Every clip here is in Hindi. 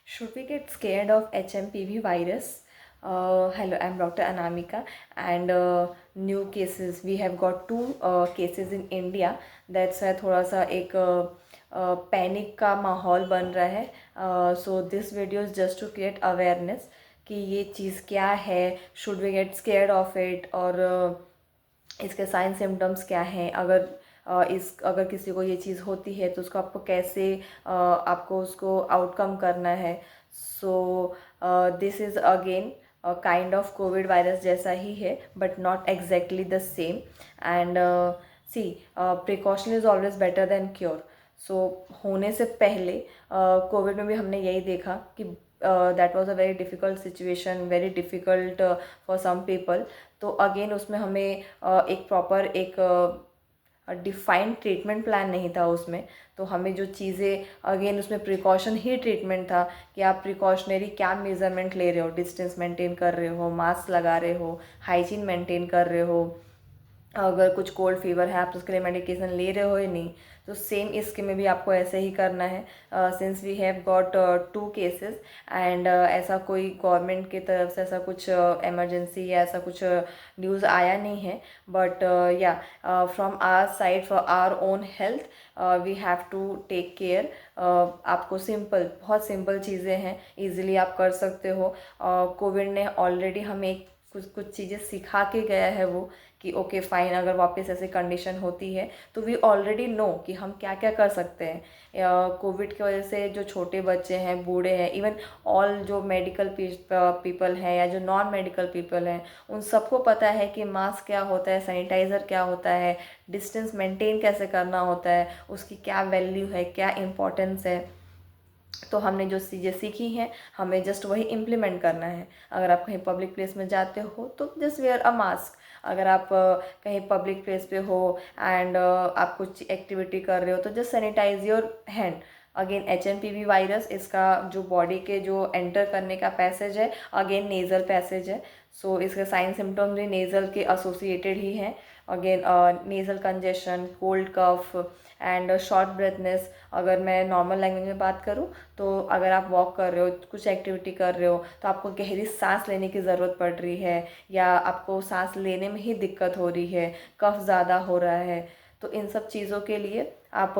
Should we get scared of HMPV virus? Hello, I'm Dr. Anamika, and new cases. We have got two cases in India. That's why थोड़ा सा एक पैनिक का माहौल बन रहा है. So this video is just to create awareness कि ये चीज़ क्या है, should we get scared of it, और इसके साइन सिम्टम्स क्या हैं. अगर किसी को ये चीज़ होती है तो उसको आपको कैसे आपको उसको आउटकम करना है. So this is again kind of COVID virus जैसा ही है, but not exactly the same. And see, precaution is always better than cure. So होने से पहले कोविड में भी हमने यही देखा कि that was a very difficult situation, very difficult for some people. तो अगेन उसमें हमें एक प्रॉपर एक डिफाइंड ट्रीटमेंट प्लान नहीं था उसमें. तो हमें जो चीज़ें अगेन उसमें प्रिकॉशन ही ट्रीटमेंट था कि आप प्रिकॉशनरी क्या मेजरमेंट ले रहे हो, डिस्टेंस मेंटेन कर रहे हो, मास्क लगा रहे हो, हाइजीन मेंटेन कर रहे हो, अगर कुछ कोल्ड फीवर है आप उसके लिए मेडिकेशन ले रहे हो या नहीं. तो सेम इसके में भी आपको ऐसे ही करना है. Since we have got two cases and ऐसा कोई गवर्नमेंट की तरफ से ऐसा कुछ इमरजेंसी या ऐसा कुछ न्यूज़ आया नहीं है. But yeah from our side for our own health we have to take care. आपको सिंपल, बहुत सिंपल चीज़ें हैं, इजीली आप कर सकते हो. कोविड ने ऑलरेडी हमें कुछ चीज़ें सिखा के गया है वो कि ओके फाइन, अगर वापस ऐसी कंडीशन होती है तो वी ऑलरेडी नो कि हम क्या क्या कर सकते हैं. कोविड की वजह से जो छोटे बच्चे हैं, बूढ़े हैं, इवन ऑल जो मेडिकल पीपल हैं या जो नॉन मेडिकल पीपल हैं, उन सबको पता है कि मास्क क्या होता है, सैनिटाइज़र क्या होता है, डिस्टेंस मेंटेन कैसे करना होता है, उसकी क्या वैल्यू है, क्या इम्पोर्टेंस है. तो हमने जो चीज़ें सीखी हैं हमें जस्ट वही इम्प्लीमेंट करना है. अगर आप कहीं पब्लिक प्लेस में जाते हो तो जस्ट वेयर अ मास्क. अगर आप कहीं पब्लिक प्लेस पे हो एंड आप कुछ एक्टिविटी कर रहे हो तो just sanitise your hand. Again HMPV virus, इसका जो बॉडी के जो एंटर करने का पैसेज है अगेन नेज़ल पैसेज है. सो इसके साइन सिम्टम्स भी नेज़ल के एसोसिएटेड ही हैं. Again nasal congestion, cold cough and short breathness. अगर मैं नॉर्मल लैंग्वेज में बात करूँ तो अगर आप वॉक कर रहे हो, कुछ एक्टिविटी कर रहे हो, तो आपको गहरी सांस लेने की ज़रूरत पड़ रही है या आपको सांस लेने में ही दिक्कत हो रही है, कफ ज़्यादा हो रहा है, तो इन सब चीज़ों के लिए आप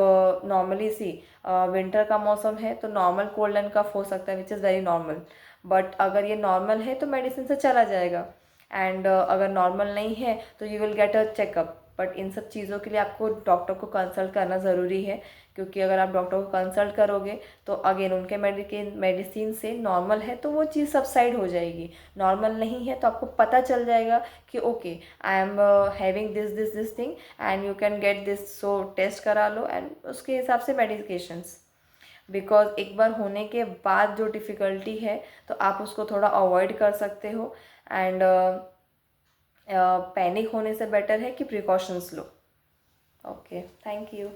नॉर्मली सी, विंटर का मौसम है तो नॉर्मल कोल्ड एंड कफ हो सकता है which is very normal. But अगर ये नॉर्मल है तो मेडिसिन से चला जाएगा. एंड अगर नॉर्मल नहीं है तो you will get a checkup. But in सब चीज़ों के लिए आपको डॉक्टर को कंसल्ट करना ज़रूरी है, क्योंकि अगर आप डॉक्टर को कंसल्ट करोगे तो अगेन उनके मेडिसिन से नॉर्मल है तो वो चीज़ सबसाइड हो जाएगी. नॉर्मल नहीं है तो आपको पता चल जाएगा कि okay I am having this this this thing and you can get this. So test करा लो एंड उसके हिसाब से मेडिकेशंस. बिकॉज एक बार होने के बाद जो डिफ़िकल्टी है तो आप उसको थोड़ा अवॉइड कर सकते हो. एंड पैनिक होने से बेटर है कि precautions low. Okay, thank you.